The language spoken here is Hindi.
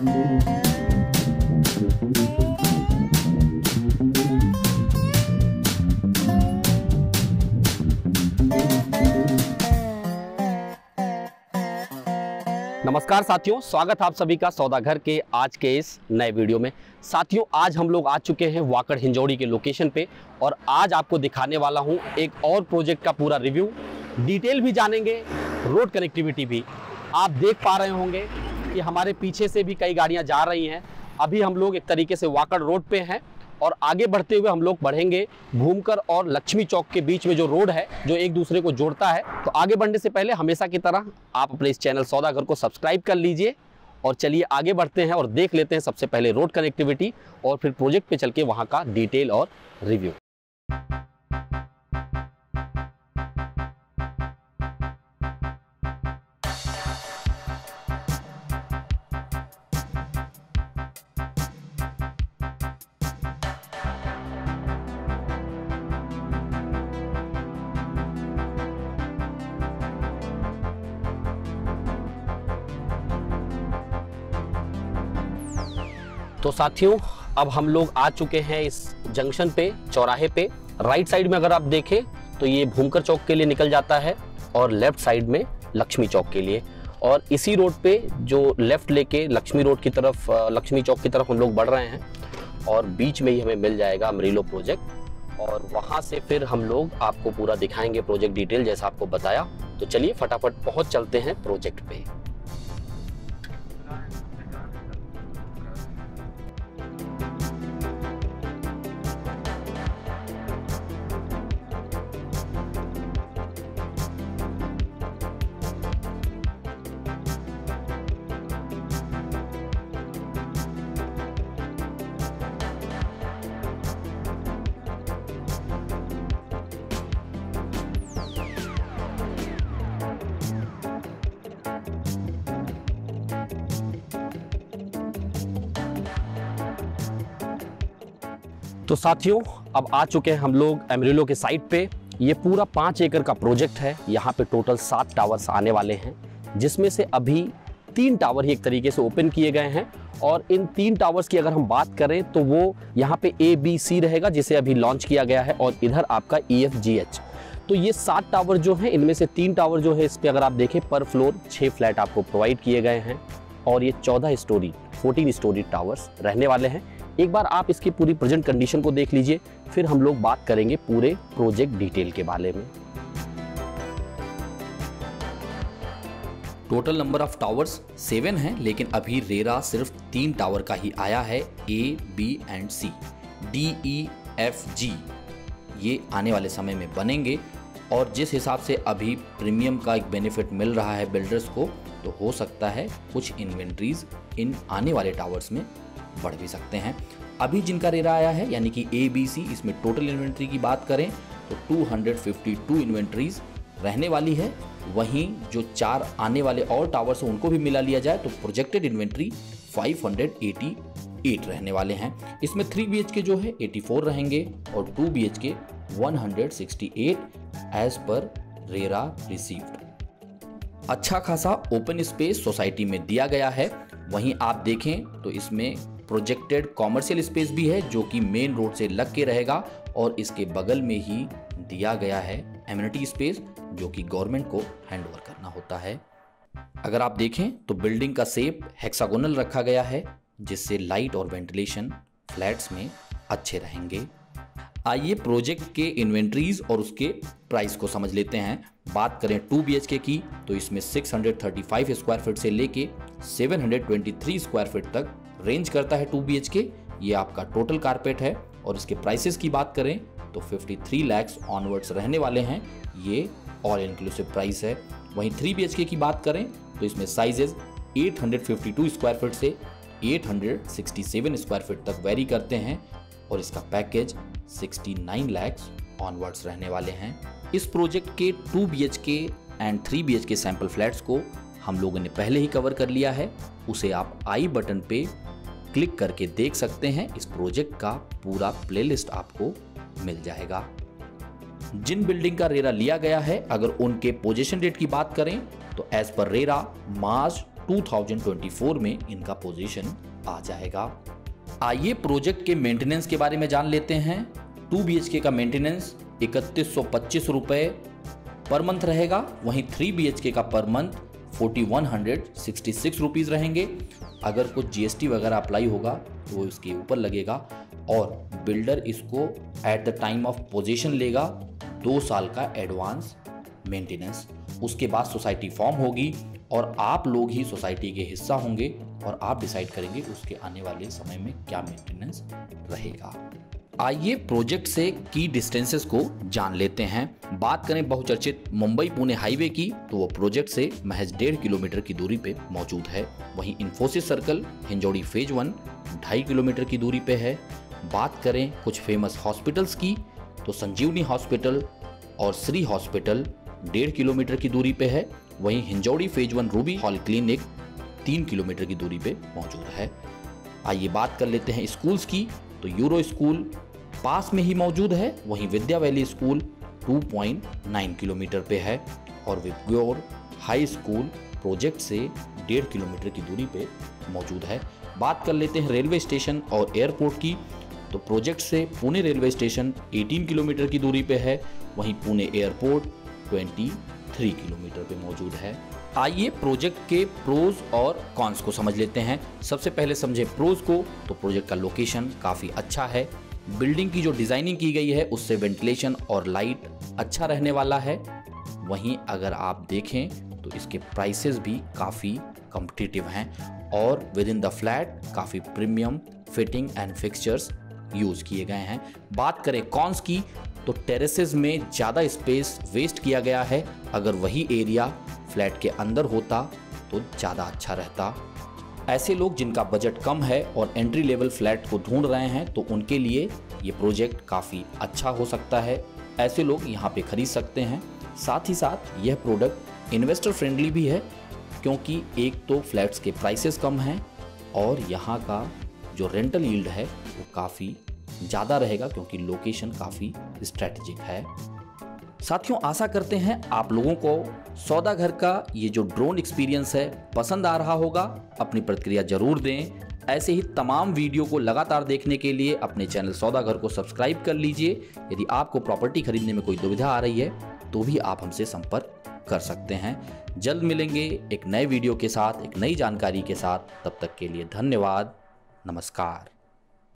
नमस्कार साथियों, स्वागत आप सभी का सौदागर के आज के इस नए वीडियो में। साथियों, आज हम लोग आ चुके हैं वाकड़ हिंजौड़ी के लोकेशन पे और आज आपको दिखाने वाला हूं एक और प्रोजेक्ट का पूरा रिव्यू, डिटेल भी जानेंगे, रोड कनेक्टिविटी भी। आप देख पा रहे होंगे कि हमारे पीछे से भी कई गाड़ियां जा रही हैं। अभी हम लोग एक तरीके से वाकड़ रोड पे हैं और आगे बढ़ते हुए हम लोग बढ़ेंगे घूमकर और लक्ष्मी चौक के बीच में जो रोड है जो एक दूसरे को जोड़ता है। तो आगे बढ़ने से पहले हमेशा की तरह आप अपने इस चैनल सौदागर को सब्सक्राइब कर लीजिए और चलिए आगे बढ़ते हैं और देख लेते हैं सबसे पहले रोड कनेक्टिविटी और फिर प्रोजेक्ट पे चल के वहाँ का डिटेल और रिव्यू। तो साथियों, अब हम लोग आ चुके हैं इस जंक्शन पे, चौराहे पे। राइट साइड में अगर आप देखें तो ये भूमकर चौक के लिए निकल जाता है और लेफ्ट साइड में लक्ष्मी चौक के लिए। और इसी रोड पे जो लेफ्ट लेके लक्ष्मी रोड की तरफ, लक्ष्मी चौक की तरफ हम लोग बढ़ रहे हैं और बीच में ही हमें मिल जाएगा अमरीलो प्रोजेक्ट और वहाँ से फिर हम लोग आपको पूरा दिखाएंगे प्रोजेक्ट डिटेल जैसा आपको बताया। तो चलिए फटाफट पहुँच चलते हैं प्रोजेक्ट पे। तो साथियों, अब आ चुके हैं हम लोग अमरीलो के साइट पे। ये पूरा 5 एकड़ का प्रोजेक्ट है। यहाँ पे टोटल 7 टावर्स आने वाले हैं, जिसमें से अभी 3 टावर ही एक तरीके से ओपन किए गए हैं। और इन 3 टावर्स की अगर हम बात करें तो वो यहाँ पे ABC रहेगा, जिसे अभी लॉन्च किया गया है, और इधर आपका EFGH। तो ये 7 टावर जो हैं, इनमें से 3 टावर जो है इस पर अगर आप देखें पर फ्लोर 6 फ्लैट आपको प्रोवाइड किए गए हैं और ये 14 स्टोरी टावर्स रहने वाले हैं। एक बार आप इसकी पूरी प्रेजेंट कंडीशन को देख लीजिए, फिर हम लोग बात करेंगे पूरे प्रोजेक्ट डिटेल के बारे में। टोटल नंबर ऑफ टावर्स 7 हैं, लेकिन अभी रेरा सिर्फ 3 टावर का ही आया है, A, B and C। D, E, F, G ये आने वाले समय में बनेंगे। और जिस हिसाब से अभी प्रीमियम का एक बेनिफिट मिल रहा है बिल्डर्स को, तो हो सकता है कुछ इन्वेंट्रीज इन आने वाले टावर्स में बढ़ भी सकते हैं। अभी जिनका रेरा आया है यानी कि ABC, इसमें टोटल इन्वेंट्री की बात करें तो 252 इन्वेंट्रीज रहने वाली है। वहीं जो 4 आने वाले और टावर्स हैं उनको भी मिला लिया जाए तो प्रोजेक्टेड इन्वेंट्री 588 रहने वाले हैं। इसमें 3 BHK जो है 84 रहेंगे और 2 BHK 168 एज पर रेरा रिसीव्ड। अच्छा खासा ओपन स्पेस सोसाइटी में दिया गया है। वहीं आप देखें तो इसमें प्रोजेक्टेड कॉमर्शियल स्पेस भी है जो कि मेन रोड से लग के रहेगा और इसके बगल में ही दिया गया है एमिनिटी स्पेस जो कि गवर्नमेंट को हैंडओवर करना होता है। अगर आप देखें तो बिल्डिंग का शेप हेक्सागोनल रखा गया है, जिससे लाइट और वेंटिलेशन फ्लैट्स में अच्छे रहेंगे। आइए प्रोजेक्ट के इन्वेंट्रीज और उसके प्राइस को समझ लेते हैं। बात करें 2 BHK की तो इसमें 635 स्क्वायर फीट से लेके 723 स्क्वायर फीट तक रेंज करता है 2 BHK। ये आपका टोटल कारपेट है। और इसके प्राइसेस की बात करें तो 53 लाख ऑनवर्ड्स रहने वाले हैं। ये ऑल इंक्लूसिव प्राइस है। वहीं 3 BHK की बात करें तो इसमें साइजेस 852 स्क्वायर फीट से 867 स्क्वायर फीट तक वेरी करते हैं और इसका पैकेज 69 लाख ऑनवर्ड्स रहने वाले हैं। इस प्रोजेक्ट के 2 BHK and 3 BHK sample flats को हम लोगों ने पहले ही कवर कर लिया है। उसे आप आई बटन पे क्लिक करके देख सकते हैं। इस प्रोजेक्ट का पूरा प्लेलिस्ट आपको मिल जाएगा। जिन बिल्डिंग का रेरा लिया गया है, अगर उनके पोजीशन डेट की बात करें तो एज पर रेरा मार्च 2024 में इनका पोजीशन आ जाएगा। आइए प्रोजेक्ट के मेंटेनेंस के बारे में जान लेते हैं। 2 BHK का मेंटेनेंस 3125 रुपये पर मंथ रहेगा, वहीं 3 BHK का पर मंथ 4166 रुपीज़ रहेंगे। अगर कुछ GST वगैरह अप्लाई होगा तो वो इसके ऊपर लगेगा और बिल्डर इसको at the time of position लेगा 2 साल का एडवांस मेंटेनेंस। उसके बाद सोसाइटी फॉर्म होगी और आप लोग ही सोसाइटी के हिस्सा होंगे और आप डिसाइड करेंगे उसके आने वाले समय में क्या मेंटेनेंस रहेगा। आइए प्रोजेक्ट से की डिस्टेंसेस को जान लेते हैं। बात करें बहुचर्चित मुंबई पुणे हाईवे की तो वो प्रोजेक्ट से महज 1.5 किलोमीटर की दूरी पे मौजूद है। वहीं इन्फोसिस सर्कल हिंजौड़ी फेज 1 2.5 किलोमीटर की दूरी पे है। बात करें कुछ फेमस हॉस्पिटल्स की तो संजीवनी हॉस्पिटल और श्री हॉस्पिटल 1.5 किलोमीटर की दूरी पे है। वहीं Hinjewadi phase 1 Ruby Hall clinic 3 kilometre की दूरी पे मौजूद है। आइए बात कर लेते हैं स्कूल्स की तो यूरो स्कूल पास में ही मौजूद है, वहीं विद्या वैली स्कूल 2.9 किलोमीटर पे है और विग्योर हाई स्कूल प्रोजेक्ट से 1.5 किलोमीटर की दूरी पे मौजूद है। बात कर लेते हैं रेलवे स्टेशन और एयरपोर्ट की तो प्रोजेक्ट से पुणे रेलवे स्टेशन 18 किलोमीटर की दूरी पे है, वहीं पुणे एयरपोर्ट 23 किलोमीटर पे मौजूद है। आइए प्रोजेक्ट के प्रोज और कॉन्स को समझ लेते हैं। सबसे पहले समझे प्रोज को तो प्रोजेक्ट का लोकेशन काफ़ी अच्छा है। बिल्डिंग की जो डिज़ाइनिंग की गई है उससे वेंटिलेशन और लाइट अच्छा रहने वाला है। वहीं अगर आप देखें तो इसके प्राइसेस भी काफ़ी कॉम्पिटिटिव हैं और विद इन द फ्लैट काफ़ी premium fitting and fixtures use किए गए हैं। बात करें कॉन्स की तो टेरेसेस में ज़्यादा स्पेस वेस्ट किया गया है। अगर वही एरिया फ्लैट के अंदर होता तो ज़्यादा अच्छा रहता। ऐसे लोग जिनका बजट कम है और एंट्री लेवल फ्लैट को ढूंढ रहे हैं तो उनके लिए ये प्रोजेक्ट काफ़ी अच्छा हो सकता है। ऐसे लोग यहाँ पे खरीद सकते हैं। साथ ही साथ यह प्रोडक्ट इन्वेस्टर फ्रेंडली भी है क्योंकि एक तो फ्लैट्स के प्राइसेस कम हैं और यहाँ का जो रेंटल यील्ड है वो काफ़ी ज़्यादा रहेगा क्योंकि लोकेशन काफ़ी स्ट्रैटेजिक है। साथियों आशा करते हैं आप लोगों को सौदा घर का ये जो ड्रोन एक्सपीरियंस है पसंद आ रहा होगा। अपनी प्रतिक्रिया जरूर दें। ऐसे ही तमाम वीडियो को लगातार देखने के लिए अपने चैनल सौदा घर को सब्सक्राइब कर लीजिए। यदि आपको प्रॉपर्टी खरीदने में कोई दुविधा आ रही है तो भी आप हमसे संपर्क कर सकते हैं। जल्द मिलेंगे एक नए वीडियो के साथ, एक नई जानकारी के साथ। तब तक के लिए धन्यवाद। नमस्कार।